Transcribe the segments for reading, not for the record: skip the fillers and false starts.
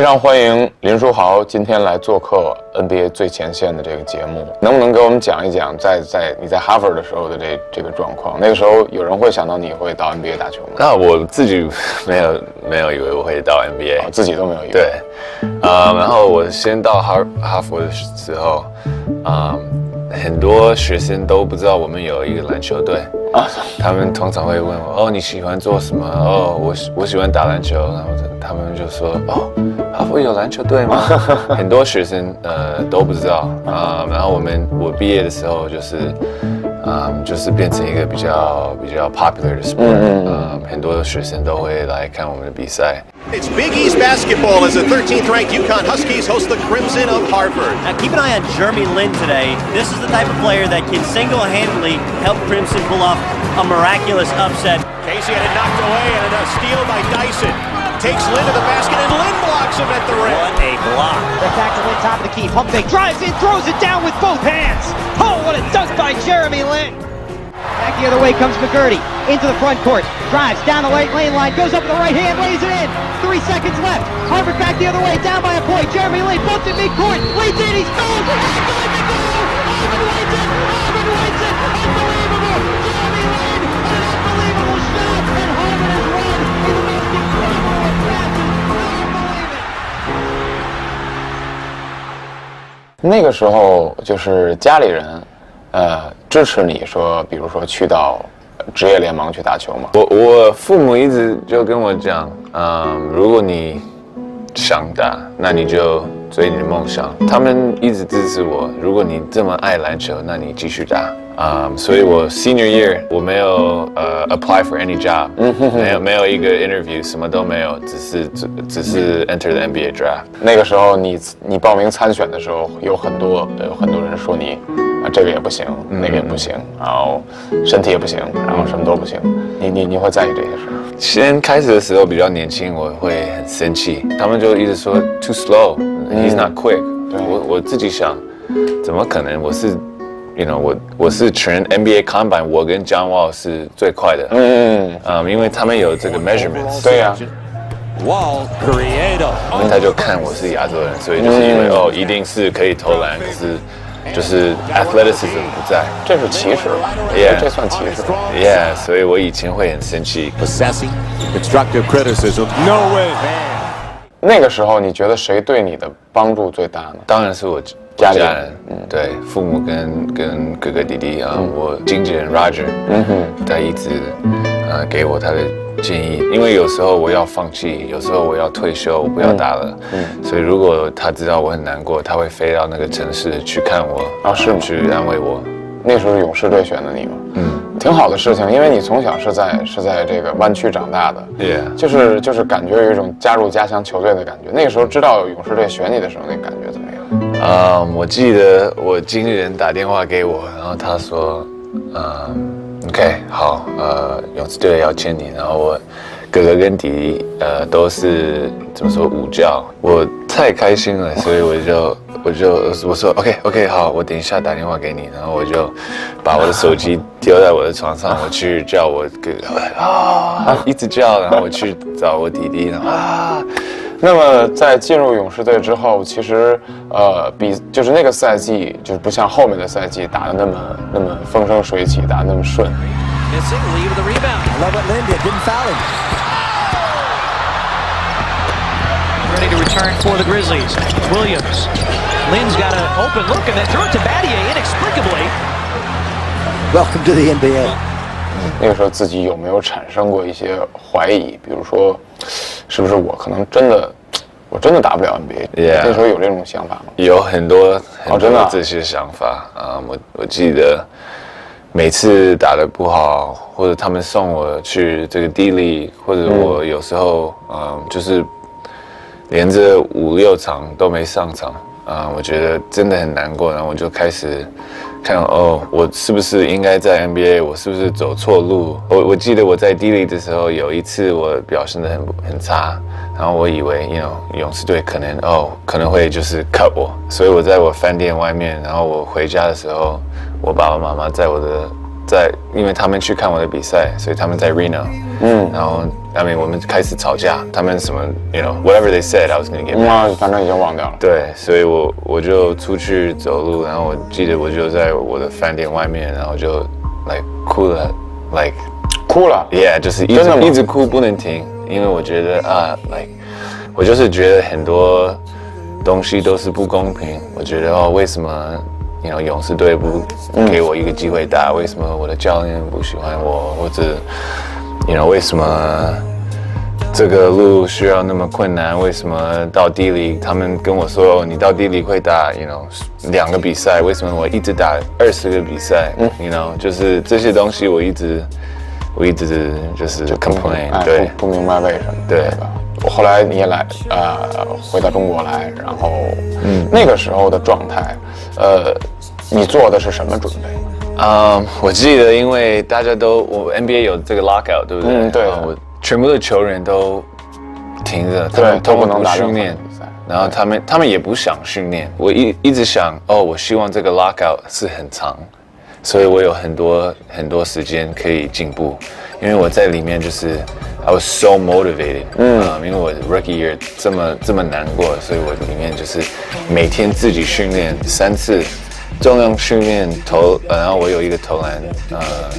非常欢迎林书豪今天来做客 NBA 最前线的这个节目，能不能给我们讲一讲你在哈佛的时候的这个状况？那个时候有人会想到你会到 NBA 打球吗？那我自己没有以为我会到 NBA，自己都没有以为。对，然后我先到哈佛的时候，很多学生都不知道我们有一个篮球队啊，他们通常会问我，你喜欢做什么？我喜欢打篮球，然后他们就说，哈佛有篮球队吗？很多学生都不知道然后我毕业的时候就是变成一个比较 popular 的 sport，很多学生都会来看我们的比赛。It's Big East basketball as the 13th ranked UConn Huskies host the Crimson of Harvard. Now keep an eye on Jeremy Lin today. This is the type of player that can single-handedly help Crimson pull off a miraculous upset. Casey had it knocked away and a steal by Dyson. Takes Lin to the basket and Lin blocks him at the rim. What a block. Back to Lin, top of the key. Pump fake, drives in, throws it down with both hands. Oh, what a dunk by Jeremy Lin. Back the other way comes McGurty. Into the front court. Drives down the lane line. Goes up with the right hand. Lays it in. 3 seconds left. Harvard back the other way. Down by a point. Jeremy Lin bumped in midcourt. Leads in. He scores. Harvard wins it. Harvard wins it. Unbelievable. Jeremy Lin. An unbelievable shot. And Harvard has won in the most incredible of passes. Don't believe it. 那个时候就是家里人支持你说，比如说去到职业联盟去打球吗？我父母一直就跟我讲，如果你想打，那你就追你的梦想。他们一直支持我，如果你这么爱篮球，那你继续打。所以我 senior year 我没有apply for any job，没有一个 interview， 什么都没有，只是 enter the NBA draft。那个时候你报名参选的时候，有很多人说你这个也不行，那个也不行，然后身体也不行，然后什么都不行。你会在意这些事吗？先开始的时候比较年轻，我会很生气，他们就一直说 too slow，he's not quick。我自己想，怎么可能？我是全 NBA Combine， 我跟 John Wall 是最快的。因为他们有这个 measurements。对呀。Wall creative。他就看我是亚洲人，所以就是因为一定是可以投篮，可是就是 athleticism 不在。这是歧视吧？ Yeah， 这算歧视。Yeah， 所以我以前会很生气。Possessing constructive criticism. No way. 那个时候你觉得谁对你的帮助最大呢？当然是我家人，对，父母跟哥哥弟弟啊，我经纪人 Roger，他一直给我他的建议，因为有时候我要放弃，有时候我要退休，我不要打了，所以如果他知道我很难过，他会飞到那个城市去看我，是吗？去安慰我。那时候勇士队选的你吗？挺好的事情，因为你从小是在这个湾区长大的， Yeah， 就是感觉有一种加入家乡球队的感觉。那个时候知道勇士队选你的时候，那感觉怎么样？我记得我经纪人打电话给我，然后他说，OK， 好，勇士队要签你，然后我哥哥跟弟弟都是怎么说午觉，我太开心了，所以我说 OK 好，我等一下打电话给你，然后我就把我的手机丢在我的床上，我去叫我哥哥一直叫，然后我去找我弟弟，然后那么在进入勇士队之后，其实就是那个赛季，就是不像后面的赛季打得那么风生水起，打得那么顺。Missing, lead of the rebound. I love what Lin did. Didn't foul him. Ready to return for the Grizzlies. Williams. Lin's got an open look and then threw it to Battier inexplicably. Welcome to the NBA. 那个时候自己有没有产生过一些怀疑？比如说，是不是我可能真的打不了 NBA？ 那时候有这种想法吗？有很多真的这些想法我记得每次打得不好，或者他们送我去这个D League，或者我有时候就是连着5-6场都没上场我觉得真的很难过，然后我就开始看我是不是应该在 NBA， 我是不是走错路？我记得我在 D League 的时候，有一次我表现得很差，然后我以为勇士队可能会就是 cut 我，所以我在我饭店外面，然后我回家的时候，我爸爸妈妈在我的因为他们去看我的比赛，所以他们在 Reno，然后我们开始吵架，他们什么 whatever they said I was gonna get mad，反正已经忘掉了。对，所以我就出去走路，然后我记得我就在我的饭店外面，然后就哭了哭了 ，yeah， 就是一直哭不能停，因为我觉得我就是觉得很多东西都是不公平，我觉得为什么勇士队不给我一个机会打？为什么我的教练不喜欢我？或者为什么这个路需要那么困难？为什么到地里他们跟我说你到地里会打2个比赛？为什么我一直打20个比赛？就是这些东西我一直就是 complain， 对，不明白为什么。对。后来你也回到中国来，然后那个时候的状态，你做的是什么准备？我记得因为大家我 NBA 有这个 lockout， 对不对？对。全部的球员都停着，他们都不能打训练，然后他们也不想训练。我一直想，我希望这个 lockout 是很长，所以我有很多时间可以进步，因为我在里面就是。I was so motivated， 因为我 rookie year 这么难过，所以我里面就是每天自己训练3次，重量训练然后我有一个投篮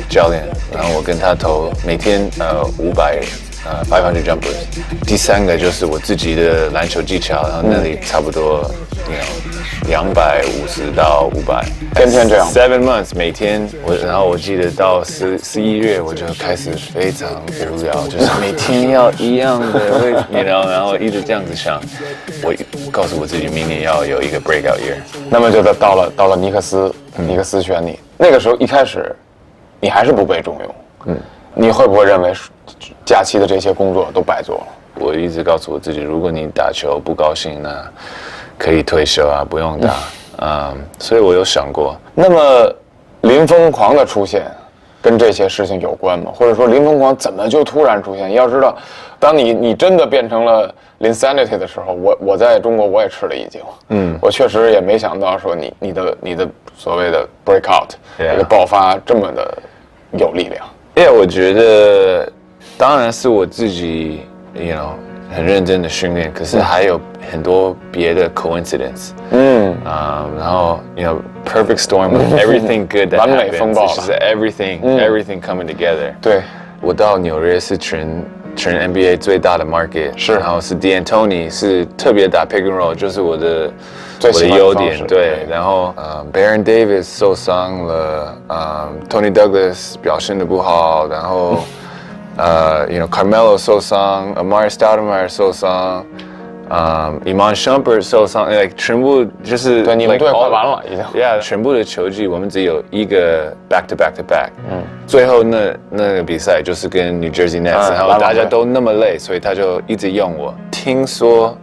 教练，然后我跟他投每天500 jumpers， 第3个就是我自己的篮球技巧，然后那里差不多250到500，天天这样。7 months 每天然后我记得到11月我就开始非常无聊，就是每天要一样的然后一直这样子想，我告诉我自己明年要有一个 breakout year。那么就到了尼克斯选你，那个时候一开始你还是不被重用，你会不会认为假期的这些工作都白做了？我一直告诉我自己，如果你打球不高兴，那可以退休啊，不用打。所以我有想过。那么林疯狂的出现跟这些事情有关吗？或者说林疯狂怎么就突然出现？要知道，当你真的变成了Linsanity的时候，我在中国我也吃了一惊。我确实也没想到说你的所谓的 breakout 这个爆发这么的有力量。因为我觉得，当然是我自己很认真的训练，可是还有很多别的 coincidence。然后perfect storm of everything good that 完美风暴了，就是 everything coming together。对，我到纽约是全 NBA 最大的 market， 然后是 D'Antoni 是特别打 pick and roll， 就是我的优点。对，然后Baron Davis 受伤了，Tony Douglas 表现得不好，然后Carmelo 受伤 ，Amari Stoudemire 受伤，Iman Shumpert 受伤，全部就是对你们队快完了已经。Yeah， 全部的球季我们只有一个 back to back。最后那个比赛就是跟 New Jersey Nets， 然后大家都那么累，所以他就一直用我。听说，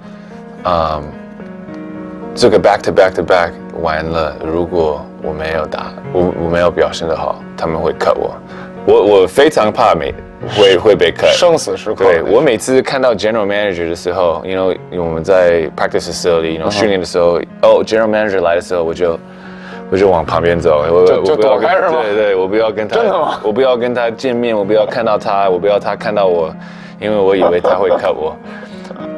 这个 back to back 完了，如果我没有打，我没有表现得好，他们会 cut我。我非常怕会被 cut， 生死时刻。对，我每次看到 general manager 的时候，因为我们在 practice facility， 训练的时候，general manager 来的时候，我就往旁边走，就躲开是吗？对，我不要跟他，真的吗？我不要跟他见面，我不要看到他，我不要他看到我，因为我以为他会 cut 我。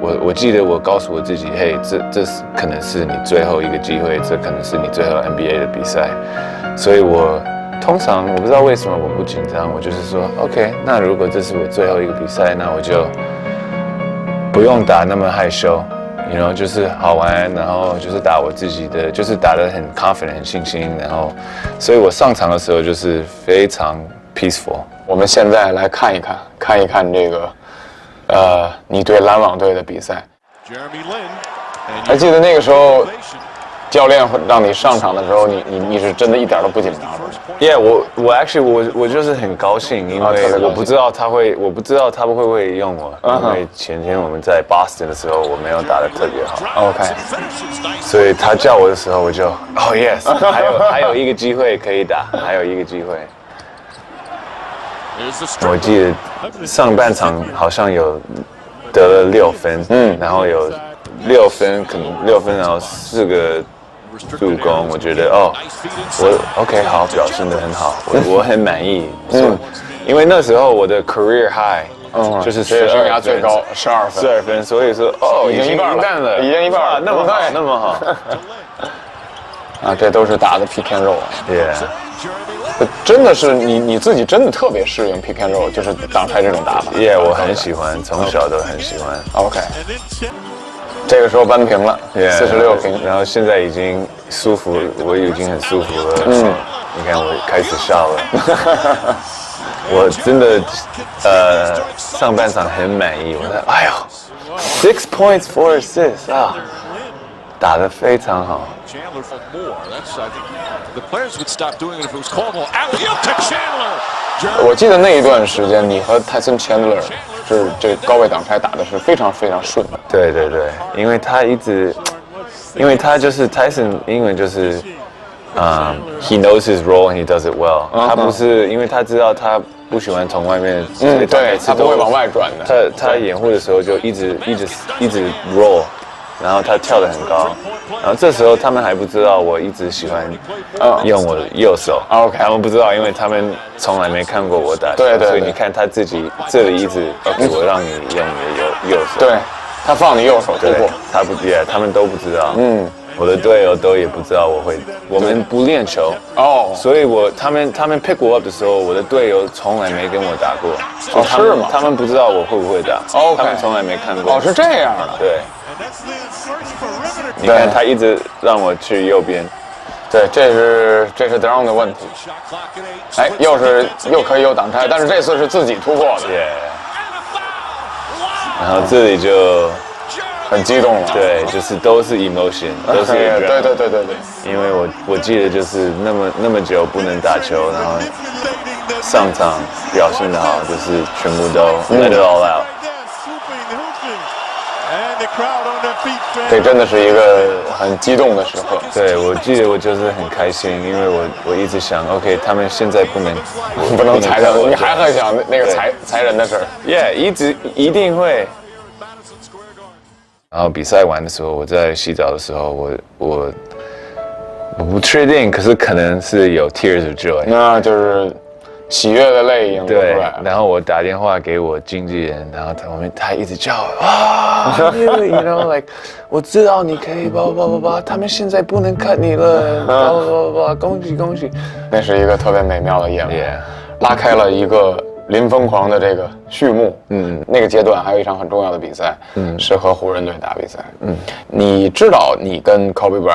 我记得我告诉我自己，嘿，这可能是你最后一个机会，这可能是你最后 NBA 的比赛，所以通常我不知道为什么我不紧张，我就是说 OK， 那如果这是我最后一个比赛，那我就不用打那么害羞，就是好玩，然后就是打我自己的，就是打得很 confident 很信心，然后所以我上场的时候就是非常 peaceful。我们现在来看一看这个你对篮网队的比赛。还记得那个时候教练会让你上场的时候，你是真的一点都不紧张是吗？ Yeah， 我就是很高兴，因为我不知道他会不会用我，因为前天我们在 Boston 的时候我没有打得特别好 ，OK， 所以他叫我的时候我就yes， 还有一个机会可以打，还有一个机会。我记得上半场好像有得了6分，然后有6分，可能6分，然后4个助攻，我觉得我 OK 好，表现得很好，我很满意。因为那时候我的 career high 就是职业生涯最高12分，所以说已经一半了，已经一半了，那么好，那么好。啊，这都是打的 pick and roll。Yeah， 真的是你自己真的特别适应 pick and roll， 就是挡拆这种打法。Yeah， 我很喜欢，从小都很喜欢。OK， 这个时候扳平了，46平，然后现在已经舒服，我已经很舒服了。你看我开始笑了。我真的上半场很满意，我说哎呦 ，6 points 4 assists 啊，打得非常好。我记得那一段时间，你和泰森·钱德勒是这个高位挡拆打的是非常非常顺的。对，因为他就是 Tyson 英文就是he knows his role and he does it well。他不是因为他知道他不喜欢从外面，对，他不会往外转的。他掩护的时候就一直 roll。然后他跳得很高，然后这时候他们还不知道我一直喜欢用我的右手。OK， 他们不知道，因为他们从来没看过我打球，所以你看他自己这里一直 OK， 我让你用你的右手。对，他放你右手突破，他们都不知道。我的队友都也不知道我们不练球所以他们 pick 我 up 的时候，我的队友从来没跟我打过。是吗？他们不知道我会不会打。他们从来没看过。是这样的。对。你看他一直让我去右边，对，这是 Brown 的问题。哎，又可以有挡拆，但是这次是自己突破的。然后这里就很激动了。对，就是都是 emotion， 都是对。因为我记得就是那么久不能打球，然后上场表现得好，就是全部都 let it all out。这真的是一个很激动的时刻。对，我记得我就是很开心，因为我一直想 ，OK， 他们现在不能裁人，你还很想那个裁人的事儿。Yeah， 一定会。然后比赛完的时候，我在洗澡的时候，我不确定，可是可能是有 tears of joy， 那就是喜悦的泪盈流出来。然后我打电话给我经纪人，然后他一直叫you know like 我知道你可以他们现在不能cut你了恭喜。那是一个特别美妙的夜晚，拉开了一个林疯狂的这个序幕。那个阶段还有一场很重要的比赛，是和湖人队打比赛。你知道你跟科比布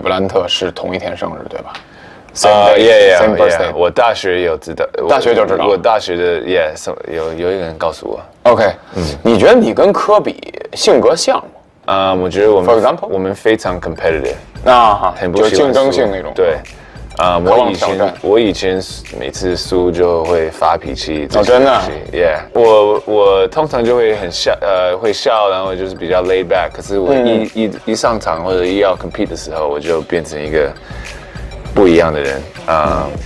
兰特是同一天生日对吧？Same birthday。我大学有知道，大学就知道。我大学的有一个人告诉我。OK，你觉得你跟科比性格像吗？我觉得我们非常 competitive， 很不喜欢竞争性那种。对，我以前每次输就会发脾气。真的 ？Yeah， 我通常就会会笑，然后就是比较 laid back。可是我一上场或者要 compete 的时候，我就变成一个不一样的人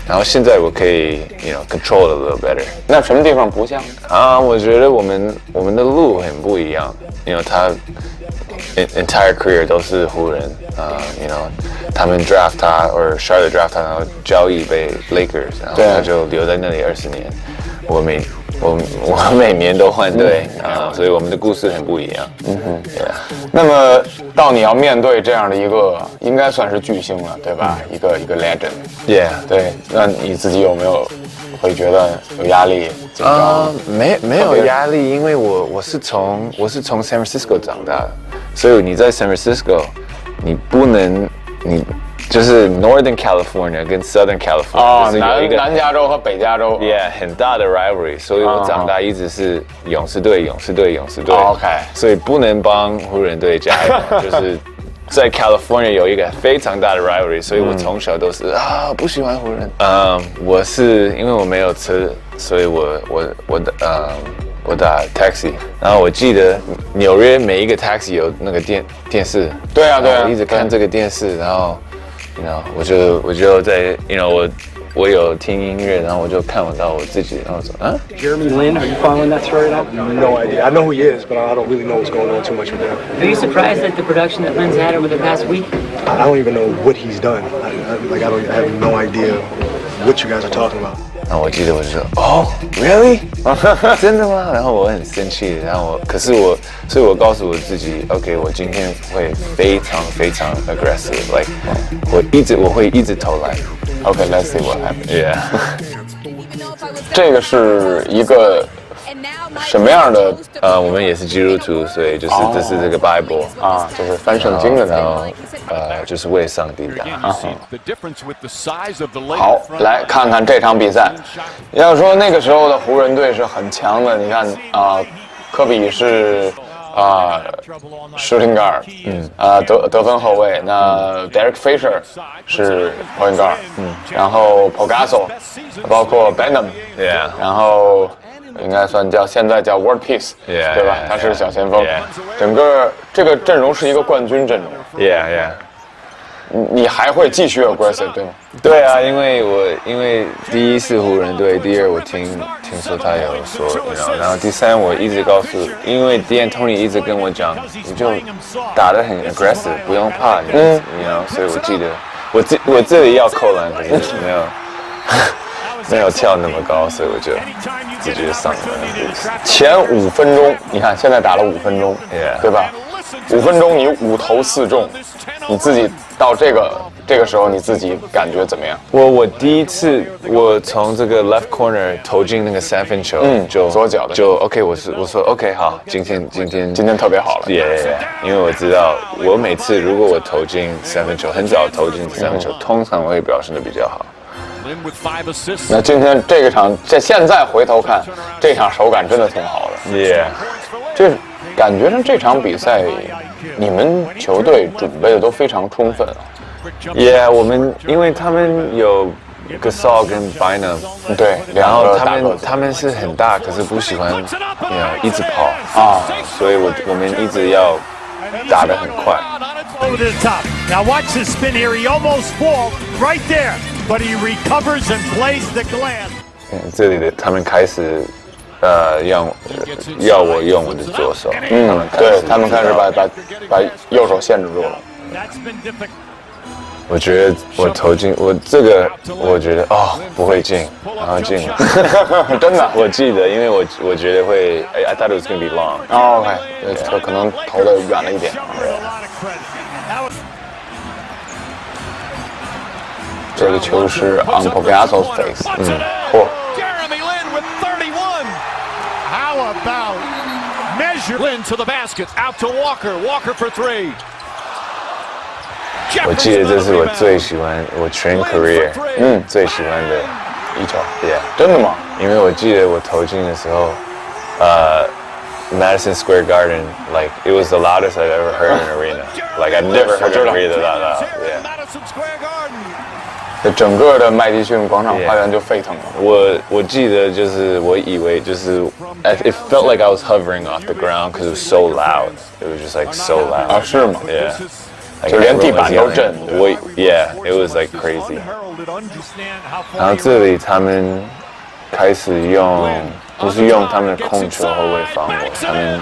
然后现在我可以 control a little better。那什么地方不像我觉得我们的路很不一样，因为他 entire career 都是湖人他们 draft 他或者 Charlotte draft 他，然后交易被 Lakers， 然后他就留在那里20年。我每年都换队所以我们的故事很不一样。那么到你要面对这样的一个应该算是巨星了，对吧？一个 legend。对，那你自己有没有会觉得有压力、紧张？没有压力，因为我是从 San Francisco 长大的，所以你在 San Francisco， 你不能就是 Northern California 跟 Southern California， 就是有一个南加州和北加州很大的 rivalry， 所以我长大一直是勇士队。OK， 所以不能帮湖人队加油，就是在 California 有一个非常大的 rivalry， 所以我从小都是不喜欢湖人。我是因为我没有车，所以我打 taxi， 然后我记得纽约每一个 taxi 有那个电视。对啊，我一直看这个电视，然后我就在我有听音乐，然后我就看不到我自己，然后说啊 Jeremy Lin, are you following that story at all? No idea. I know who he is, but I don't really know what's going on too much with him. Are you surprised at the production that Lynn's had over the past week? I don't even know what he's done. I have no idea what you guys are talking about. 然后我记得我就说哦 ，really 真的吗？然后我很生气，然后所以我告诉我自己 ，OK， 我今天会非常 aggressive，like 我会一直投篮。OK，let's see what happens。 Yeah， 这个是一个什么样的我们也是基督徒，所以就是这是这个 Bible 啊？就是翻圣经的那然种。后就是为上帝打。好，来看看这场比赛。要说那个时候的湖人队是很强的，你看科比是shooting guard， 得分后卫。那 Derek Fisher 是 point guard， 然后 Pogaso， 包括 Benham， 然后应该算现在叫 World Peace， 对吧？他是小前锋。整个这个阵容是一个冠军阵容。Yeah。你还会继续 aggressive 对吗？对啊，因为第一是湖人队，第二我听说他有说，然后第三我一直告诉，因为 D'Antoni 一直跟我讲，你就打得很 aggressive， 不用怕，所以我记得我这里要扣篮，可是没有跳那么高，所以我就直接上了。前5分钟，你看现在打了5分钟， 对吧？5分钟你5投4中，你自己到这个时候你自己感觉怎么样？我第一次我从这个 left corner 投进那个3分球，就左脚的，就 OK， 我说 OK 好，今天特别好了，因为我知道我每次如果我投进3分球，很早投进3分球，通常我会表现得比较好。那今天这个场，现在回头看，这场手感真的挺好的。这感觉上这场比赛，你们球队准备的都非常充分啊。我们因为他们有 Gasol 跟 Bynum， 对，然后他们是很大，可是不喜欢一直跑啊，所以我们一直要打得很快。Over to the top. Now watch the spin here. He almost falls right there, but he recovers and plays the glass. 这里的他们开始要我用我的左手，对他们开始把右手限制住了。我觉得我投进我觉得不会进，然后进了，真的，我记得，因为我觉得会，I thought it was gonna be long。OK， 可能投的远了一点。这个球是 on Pogaso's face， Jeremy Lin with 31. How about measure Lin to the basket, out to Walker. Walker for 3. 我记得这是我最喜欢，我全 career 最喜欢的一球。真的吗？因为我记得我投进的时候，Madison Square Garden, like it was the loudest I've ever heard in an arena. Like I've never heard it breathe that loud. Madison Square Garden. 这整个的麦迪逊广场花园就沸腾了。我记得就是我以为就是 it felt like I was hovering off the ground because it was so loud. It was just like so loud. 啊，是吗？ Yeah. 就连地板都震。it was like crazy. 然后这里他们开始不是用他们的控球后卫防我，他们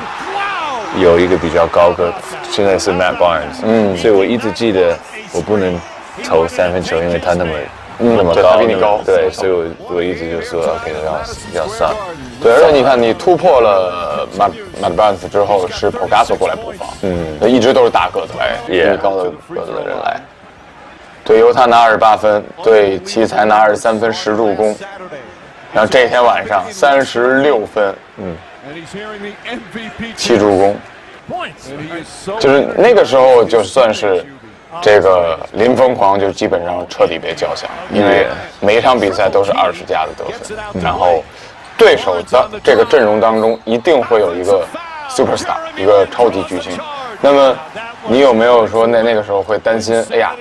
有一个比较高个，现在是 Matt Barnes，所以我一直记得我不能投3分球，因为他那么高，他比你高，对，所以我一直就说 OK 要上，对，而且你看你突破了 Matt Barnes 之后，是 Pogaso 过来补防，一直都是大个子来，比你高的个子的人来，对，犹他拿28分，对奇才拿23分10助攻，然后这天晚上36分，7助攻，就是那个时候就算是这个林疯狂就基本上彻底被叫响，因为每一场比赛都是20加的得分，然后对手的这个阵容当中一定会有一个 superstar， 一个超级巨星。那么你有没有说那个时候会担心？哎呀，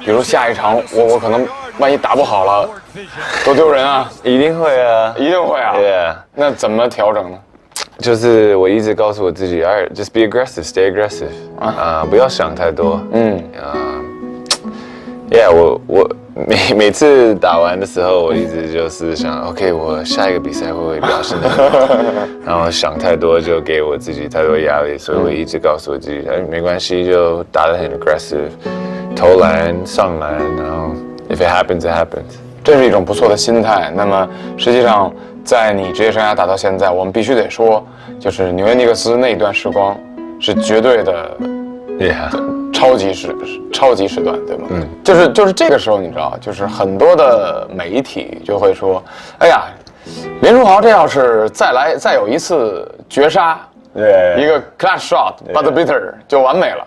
比如下一场我可能万一打不好了，多丢人啊！一定会啊，一定会啊。Yeah. 那怎么调整呢？就是我一直告诉我自己 ，Alright, just be aggressive, stay aggressive，不要想太多。每次打完的时候，我一直就是想 ，OK， 我下一个比赛会不会表现得很好？然后想太多，就给我自己太多压力，所以我一直告诉我自己，哎，没关系，就打得很 aggressive， 投篮、上篮，然后 if it happens, it happens。这是一种不错的心态。那么实际上，在你职业生涯打到现在，我们必须得说，就是纽约尼克斯那一段时光是绝对的。Yeah， 超级时段，对吗？就是这个时候，你知道，就是很多的媒体就会说，哎呀，林书豪这要是再有一次绝杀，一个 clutch shot buzzer beater 就完美了，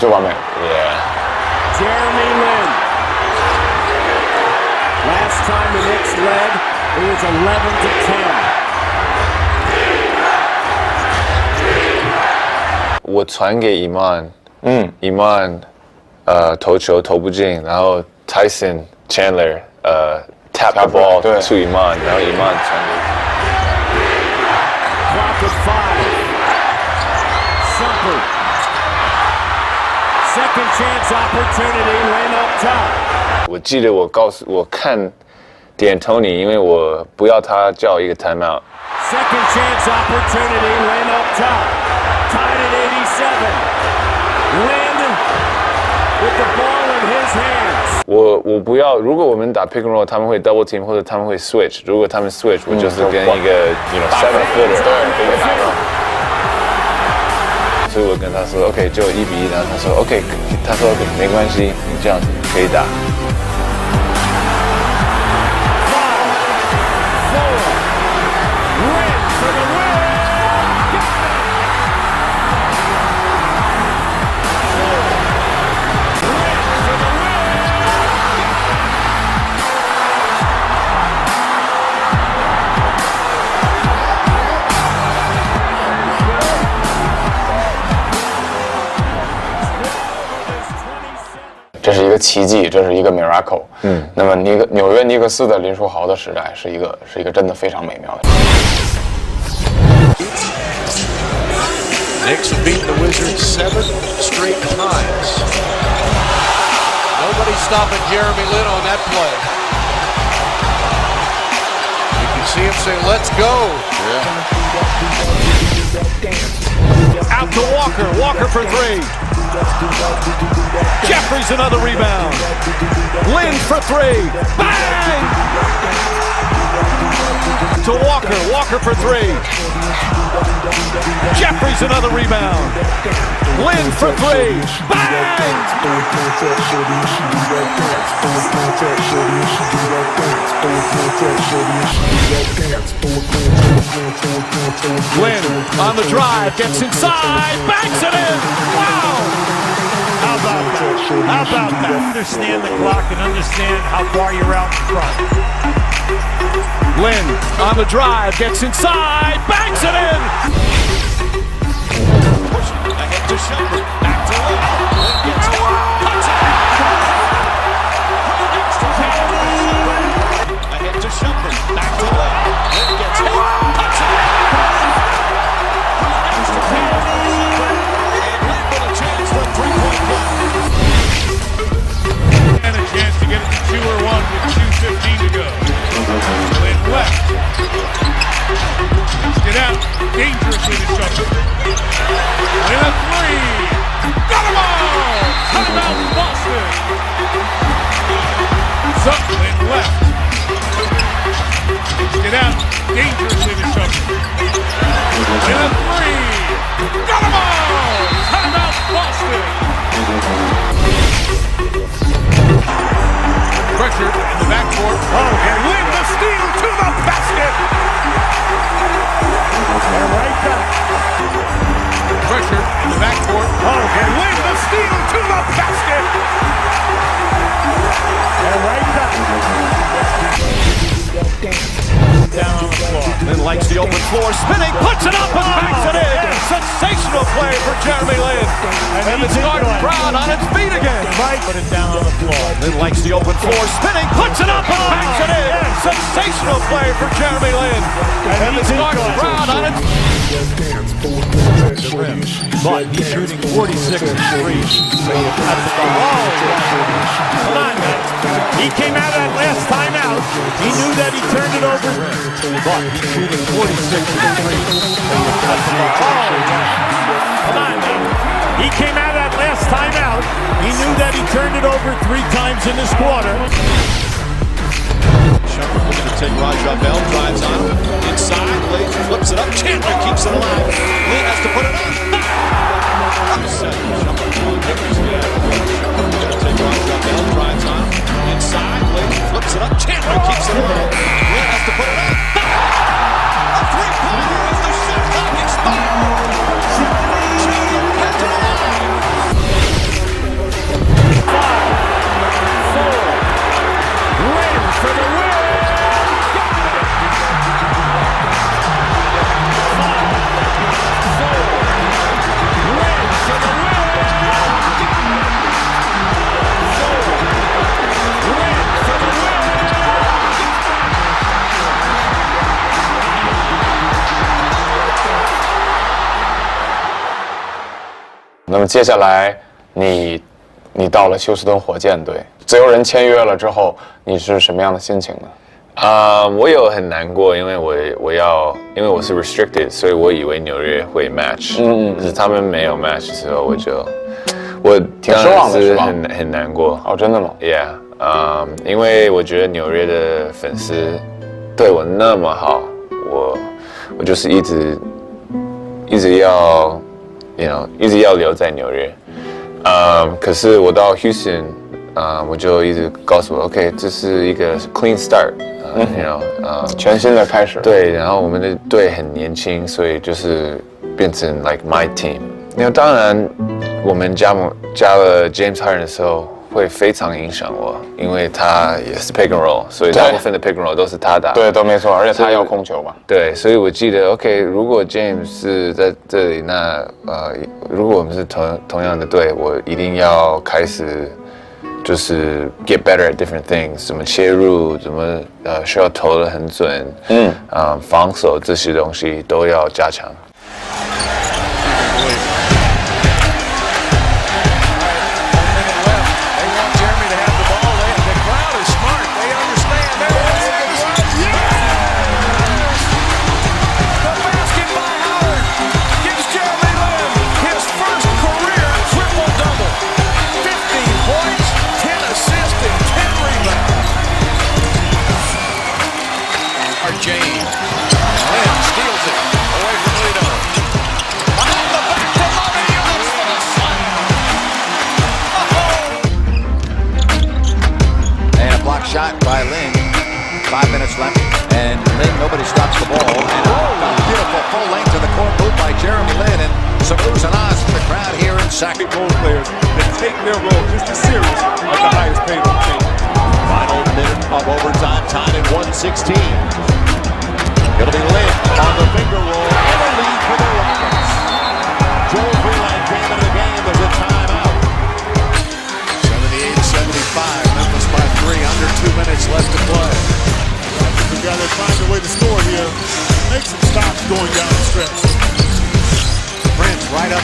就完美了。Yeah。 Jeremy Lin. Last time the Knicks led, it was 11-10. 我传给伊曼，伊曼，投球投不进，然后 Tyson Chandler tap the ball to 伊曼，然后伊曼传给。Clock at 5. Shumpert. Second chance opportunity, Lin up top. 我记得我看 D'Antoni， 因为我不要他叫一个 timeout。Second chance opportunity, Lin up top. Tied at 87. Lin with the ball in his hands. 我不要，如果我们打 pick and roll， 他们会 double team 或者他们会 switch。如果他们 switch， 我就是跟一个 7 footer， 对，一个打法。所以我跟他说 OK， 就1-1，然后他说 OK， 他说 OK， 没关系，你这样子可以打。这是一个奇迹，这是一个 miracle。那么纽约尼克斯的林书豪的时代是一个真的非常美妙的。Knicks have beaten the Wizards 7 straight times. Nobody stopping Jeremy Lin on that play. You can see him say, "Let's go." Out to Walker. Walker for 3. Jeffries another rebound. Lin for 3. Bang! To Walker. Walker for 3. Jeffries another rebound. Lin for 3. Bang! Lin on the drive, gets inside, banks it in. Wow! How about that? How about that? Understand the clock and understand how far you're out in front. Lin on the drive, gets inside, banks it in. Pushing ahead to Shumpert, back to Lin. Lin gets it, puts it. Ahead to Shumpert, back to Lin. Lin gets it, puts it. And a chance to get it to 2 or 1 with 2:15 to go. Lin left. Get out dangerously to Shumpert. Lin a 3. Got him all! Timeout Boston. Lin left. Get out dangerously to Shumpert. Lin a 3. Got him all! Timeout Boston. Pressure in the backcourt. Oh, and Lin the steal to the basket. And right back. Pressure in the backcourt. Oh, and Lin the steal to the basket. And right back. Down on the floor. Lin likes the open floor, spinning, puts it up and backs it in. Sensational play for Jeremy Lin. And the Spartan crowd on its feet again. Right. Put it down on the floor. Lin likes the open floor, spinning, puts it up and backs it in. Sensational play for Jeremy Lin. And the Spartan crowd on its but he's shooting 46 threes. At the ball. Come on, man. He came out of that last timeout. He knew that he turned it over. But he's shooting 46 Come on, man. He came out of that last timeout. He knew that he turned it over 3 times in this quarter. Shumpert looking to take Raja Bell, drives on him, inside, lays, flips it up, Chandler keeps it alive. Lee has to put it up. Shumpert delivers the going to take Raja Bell, drives on him, inside, lays, flips it up, Chandler keeps it alive. Lee has to put it up. A three-pointer as the shot clock expires. Chandler kept it alive. 5, 4, Lynn for the win.那么接下来你到了休斯顿火箭队，自由人签约了之后，你是什么样的心情呢？我有很难过，因为我是 restricted， 所以我以为纽约会 match，可是他们没有 match 的时候，我挺失望的，是是吧？很难过。哦，真的吗 ？Yeah，因为我觉得纽约的粉丝对我那么好，我就是一直要一直要留在纽约。可是我到 Houston，我就一直告诉我 ，OK， 这是一个 clean start，全新的开始。对，然后我们的队很年轻，所以就是变成 like my team。当然，我们加了 James Harden 的时候，会非常影响我，因为他也是 pick and roll， 所以大部分的 pick and roll 都是他打。对，都没错，而且他要控球嘛。对，所以我记得 OK， 如果 James 是在这里，那如果我们是同样的队，我一定要开始就是 get better at different things， 怎么切入，怎么需要投得很准，防守这些东西都要加强。Shot by Lin. 5 minutes left, and Lin, nobody stops the ball. And a beautiful full length to the court move by Jeremy Lin, and some oohs and ahs from the crowd here in Sacramento. Role players that take their role just as serious as the highest paid on the team. Final minute of overtime, tied at 116. It'll be Lin on the finger roll, and a lead for the Rockets. Joel Freeland came into the game. There's a timeout. 78-75. Memphis by 3. Under 2 minutes left to play. Together, find a way to score here. Make some stops going down the stretch. Prince right up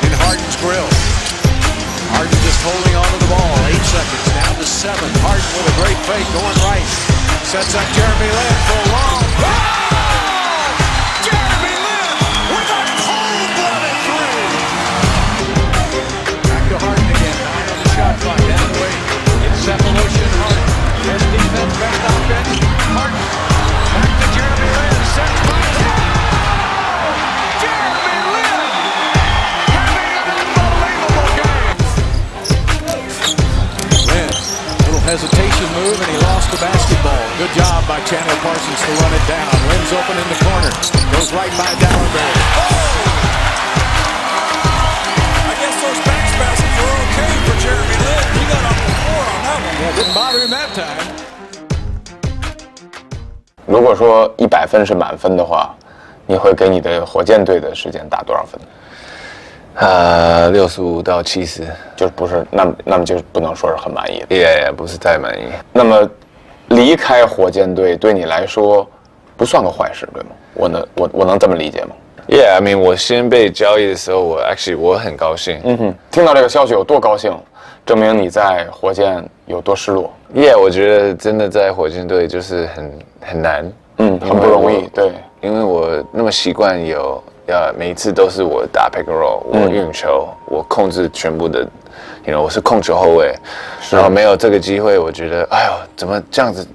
in Harden's grill. Harden just holding onto the ball. 8 seconds down to 7. Harden with a great fake going right. Sets up Jeremy Lin for a long. Oh! Jeremy Lin with a cold-blooded 3. Back to Harden again. 9 on the shot clock. Down the way. It's Cephaloshin. Harden. Best defense, best offense. Harden. Back to Jeremy Lin. Sets by Lin. Jeremy Lin having an unbelievable game. Lin, little hesitation move, and he lost the basketball. Good job by Chandler Parsons to run it down. Lin's open in the corner. Goes right by Dallenberg. I guess those back passes were okay for Jeremy Lin. He got off the floor on that one. Yeah, didn't bother him that time. 如果说100分是满分的话，你会给你的火箭队的时间打多少分？65到70，就不是那么就不能说是很满意的，也不是太满意。那么离开火箭队对你来说不算个坏事，对吗？我能这么理解吗？ Yeah, I mean， 我先被交易的时候，我很高兴。听到这个消息有多高兴，证明你在火箭有多失落。Yeah， 我觉得真的在火箭队就是很难，很不容易。对，因为我那么习惯每一次都是我打 pick and roll， 我运球，我控制全部的我是控球后卫，然后没有这个机会，我觉得哎呦，怎么这样子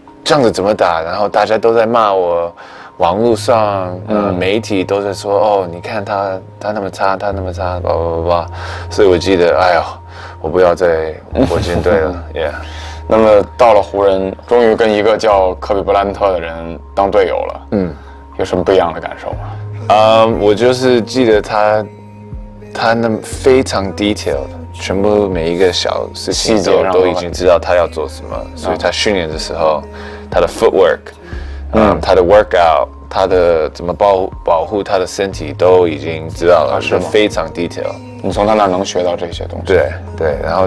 怎么打？然后大家都在骂我。网络上，媒体都在说，哦，你看他那么差，他那么差，叭叭叭，所以我记得，哎呦，我不要在火箭队了，Yeah。那么到了湖人，终于跟一个叫科比布莱恩特的人当队友了，有什么不一样的感受吗？我就是记得他那么非常 detailed， 全部每一个小事情都已经知道他要做什么，所以他训练的时候，他的 footwork。他的 workout， 他的怎么保护他的身体都已经知道了，是非常 detail。你从他那能学到这些东西。对，然后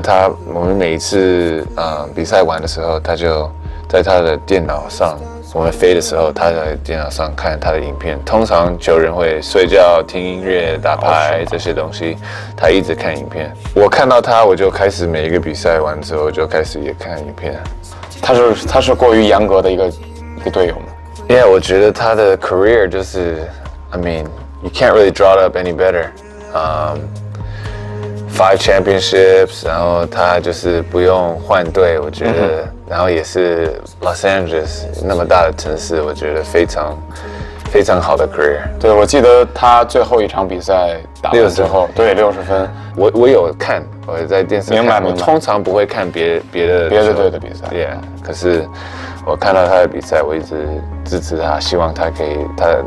我们每一次比赛完的时候，他就在他的电脑上，我们飞的时候，他在电脑上看他的影片。通常球员会睡觉、听音乐、打牌这些东西，他一直看影片。我看到他，我就开始每一个比赛完之后就开始也看影片。他是过于严格的一个队友吗？ Yeah， 我觉得他的 career 就是 ，I mean you can't really draw it up any better。5 championships， 然后他就是不用换队，我觉得，然后也是 Los Angeles 那么大的城市，我觉得非常好的 career。对，我记得他最后一场比赛打完之后，对60分，我有看，我在电视看，明白。我通常不会看别的队的比赛 ，Yeah， 可是我看到他的比赛，我一直支持他，希望他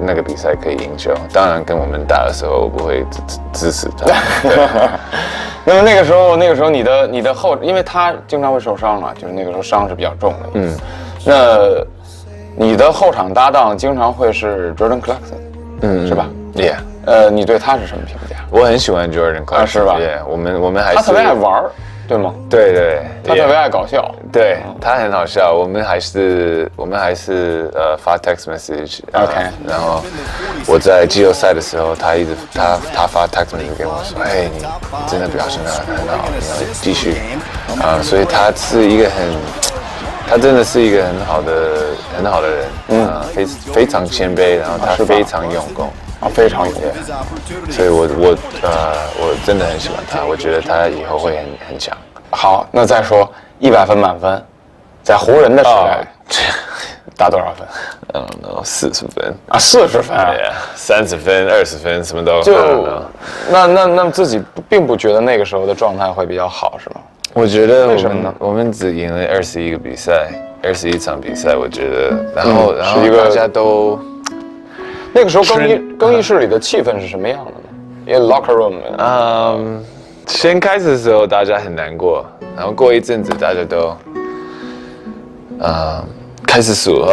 那个比赛可以赢球。当然，跟我们打的时候，我不会支持他。那么那个时候你的后，因为他经常会受伤啊，就是那个时候伤是比较重的。那你的后场搭档经常会是 Jordan Clarkson，是吧 ？Yeah。你对他是什么评价？我很喜欢 Jordan Clarkson，是吧 ？Yeah， 我们还是他特别爱玩，对吗？对，他特别爱搞笑，对他很好笑。我们还是发 text message，OK。然后我在季后赛的时候，他发 text message 给我说，哎，你真的表现得很好，你要继续所以他真的是一个很好的人，非常谦卑，然后他非常用功。非常有用，所以我真的很喜欢他，我觉得他以后会很强。好，那再说100分满分，在湖人的时代，打多少分？40分啊，40分啊，30分、20分，什么都那自己并不觉得那个时候的状态会比较好，是吗？我觉得为什么呢？我们只赢了21个比赛，21场比赛，我觉得，然后大家都。那个时候更衣室里的气氛是什么样的呢？因为 locker room， 先开始的时候大家很难过，然后过一阵子大家都，开始数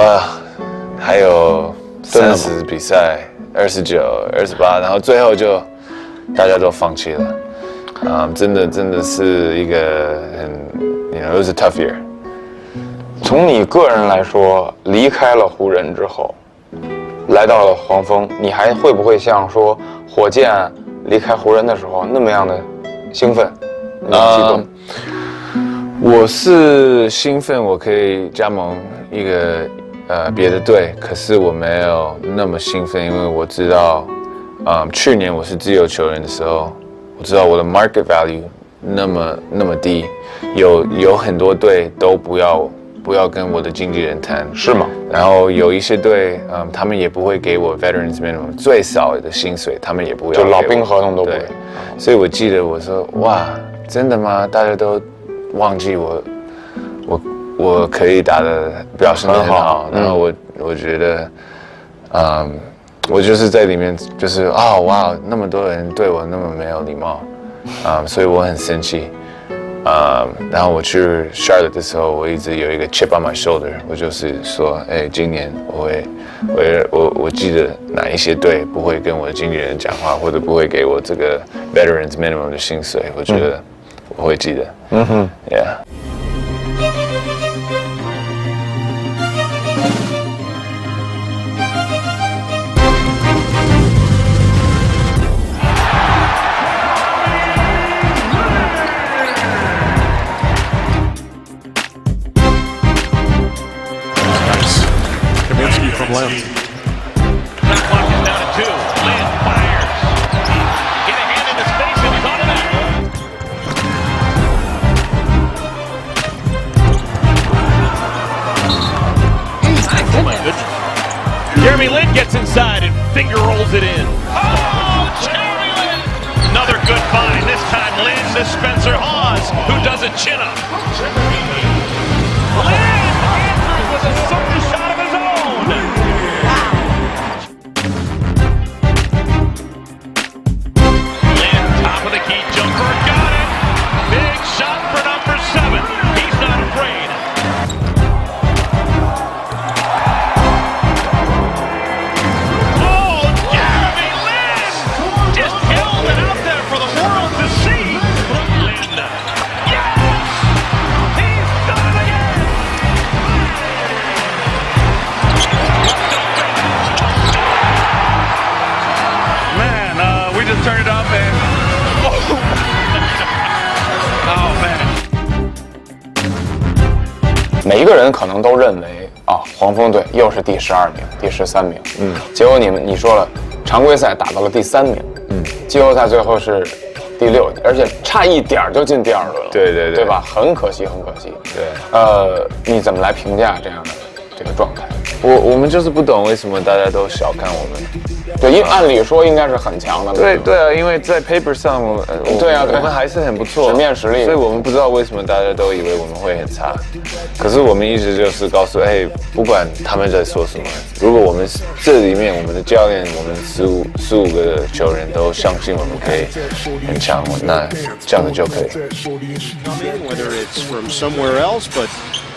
还有30比赛，29、28，然后最后就大家都放弃了，真的是一个it was a tough year。从你个人来说，离开了湖人之后。来到了黄蜂，你还会不会像说火箭离开湖人的时候那么样的兴奋、那么激动？我是兴奋，我可以加盟一个别的队，可是我没有那么兴奋，因为我知道，去年我是自由球员的时候，我知道我的 market value 那么低，有很多队都不要跟我的经纪人谈，是吗？然后有一些队，他们也不会给我 veterans minimum 最少的薪水，他们也不要，就老兵合同都不会。所以我记得我说，哇，真的吗？大家都忘记我可以打的表现得很好，然后我觉得，我就是在里面就是哇，那么多人对我那么没有礼貌，所以我很生气。然后我去 Charlotte 的时候，我一直有一个 chip on my shoulder， 我就是说，今年我记得哪一些队不会跟我的经纪人讲话，或者不会给我这个 veterans minimum 的薪水，我觉得我会记得。Yeah。from Lynn. Shot clock is down to 2. Lynn fires. Get a hand in his face and he's on to that. Oh my goodness. Jeremy Lin gets inside and finger rolls it in. Oh, Jeremy Lin! Another good find. This time Lin to Spencer Hawes, who does a chin-up. Lin answers with a certain shot of his own. Lin, top of the key jumper, got it. Big shot for number 7. He's not afraid. Oh, Jeremy Lin! Just held it out there for the world to see. Lin, yes! He's done it again! Man, we just turned it off and... Oh, man. 每一个人可能都认为啊，黄蜂队又是第12名、第13名，结果你说了，常规赛打到了第3名，季后赛最后是第6，而且差一点就进第2轮了，对吧？很可惜，很可惜。对，你怎么来评价这样的这个状态？我们就是不懂为什么大家都小看我们。对，因为按理说应该是很强的。对啊，因为在 paper 上我们还是很不错，纸面实力，所以我们不知道为什么大家都以为我们会很差。可是我们一直就是告诉，不管他们在说什么，如果我们这里面我们的教练，我们15个球员都相信我们可以很强，那这样子就可以。Whether it's from somewhere else, but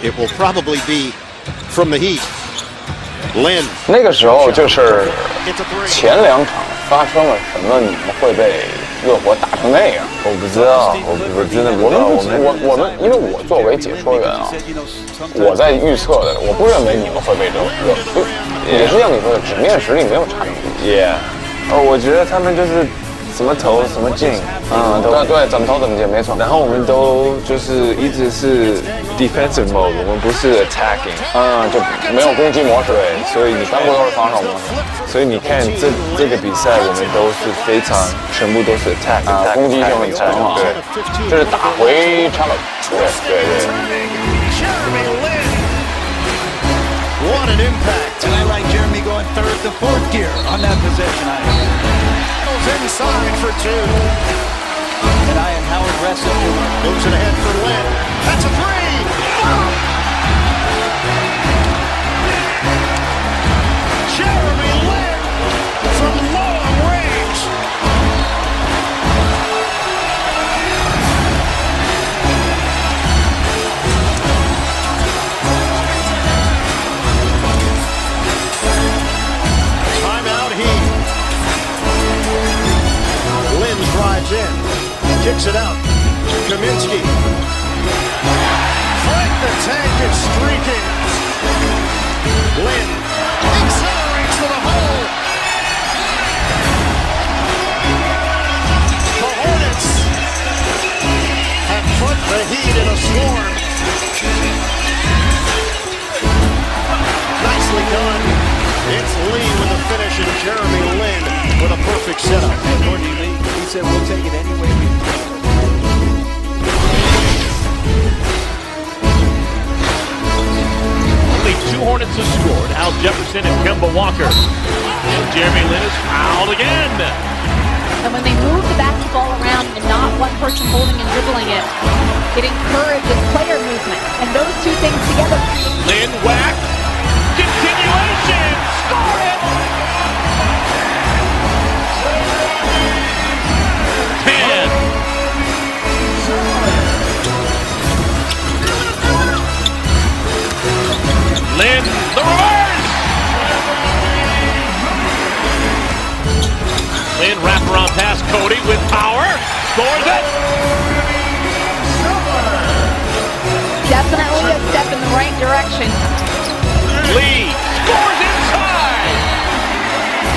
it will probably be from the Heat. Lin. 那个时候就是前2场发生了什么，你们会被热火打成那样？我不知道，我真的不知道。我们，因为我作为解说员啊，我在预测的，我不认为你们会被热，也是像你说的，纸面实力没有差那么多。我觉得他们就是怎么投什么进，对，怎么投怎么进，没错。然后我们都就是一直是 defensive mode， 我们不是 attacking， 就没有攻击模式，对，所以你全部都是防守模式。所以你看这个比赛，我们都是非常全部都是 attack， 攻击性很强啊。对，这是打回 challenge。对。What an impact! And I like Jeremy going 3rd to 4th gear on that possession. Inside for 2. And Howard wrestling. Moves it ahead for Lin. That's a 3. Jeremy Lin from long range. Timeout Heat. Lin drives in, kicks it out. Kaminsky. Frank the Tank is streaking. Lin accelerates to the hole. The Hornets have put the Heat in a swarm. Nicely done. It's Lee with the finish and Jeremy Lin with a perfect setup. He said we'll take it any way we can. Only 2 Hornets have scored, Al Jefferson and Kemba Walker. And Jeremy Lin is fouled again. And when they move the basketball around and not one person holding and dribbling it, it encourages player movement. And those two things together. Lin whack. Continuation. Score it. 10. Lin, the reverse. Lin wraparound pass, Cody with power. Scores it. Definitely a step in the right direction. Lee scores inside.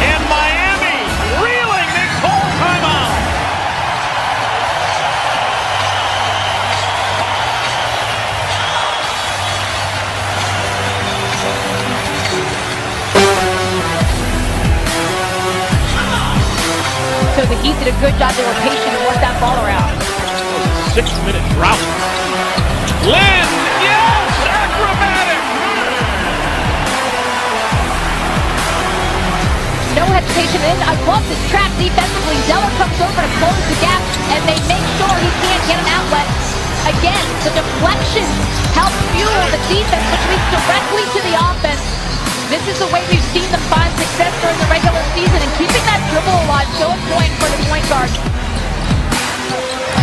And Miami reeling this whole timeout. the Heat did a good job. They were patient and worked that ball around. 6-minute drought. Lin, yes, acrobatic. No hesitation in. I love this trap defensively. Zeller comes over to close the gap, and they make sure he can't get an outlet. Again, the deflection helps fuel the defense, which leads directly to the offense. This is the way we've seen them find success during the regular season, and keeping that dribble alive so important for the point guard.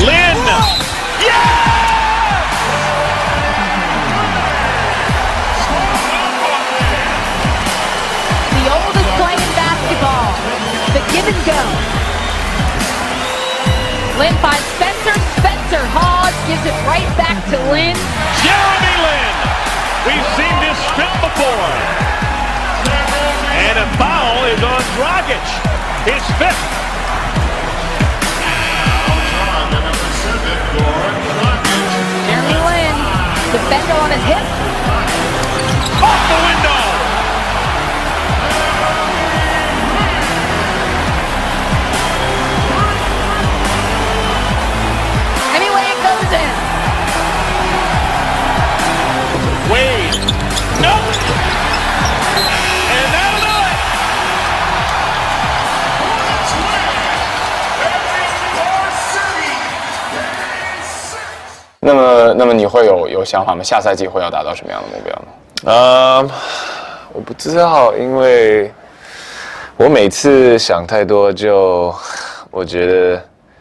Lin, yeah! The oldest play in basketball, the give and go. Lin finds Spencer. Spencer Hawes gives it right back to Lin. Jeremy Lin. We've seen this strip before. And a foul is on Dragic. His fifth. Jeremy Lin, defender on his hip. Off the window. Anyway, it goes in. Wade. Nope. And that'll do it. 那么你会有想法吗？下赛季会要达到什么样的目标呢？我不知道，因为我每次想太多我觉得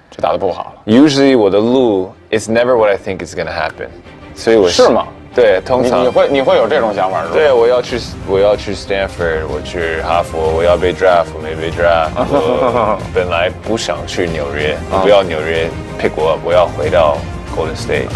就打得不好了。Usually 我的路 it's never what I think is gonna happen， 所以是吗？对，通常你会有这种想法是吧？对，我要去 Stanford， 我去哈佛，我要被 draft， 我没被 draft， 我本来不想去纽约，不要纽约 pick 我 up， 我要回到 Golden State。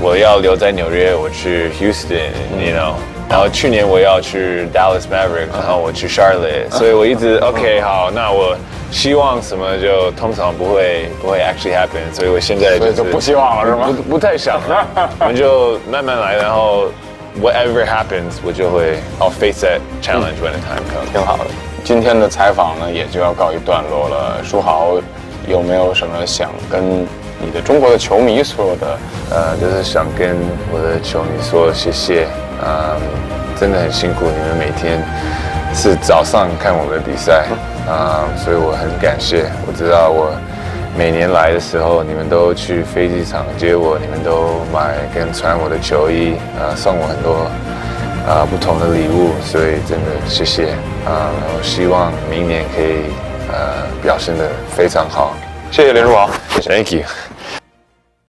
我要留在纽约，我去 Houston，you know。然后去年我要去 Dallas Mavericks， 然后我去 Charlotte， 所以我一直 OK 好，那我希望什么就通常不会 actually happen， 所以我现在就不希望了是吗？不太想了，我们就慢慢来，然后 whatever happens， 我就会 I'll face that challenge when the time comes。挺好的。今天的采访呢也就要告一段落了。书豪有没有什么想跟你的中国的球迷说的？就是想跟我的球迷说谢谢。真的很辛苦，你们每天是早上看我的比赛，所以我很感谢。我知道我每年来的时候，你们都去飞机场接我，你们都买跟穿我的球衣，送我很多不同的礼物，所以真的谢谢。我希望明年可以表现得非常好。谢谢林书豪，谢谢 ，Thank you。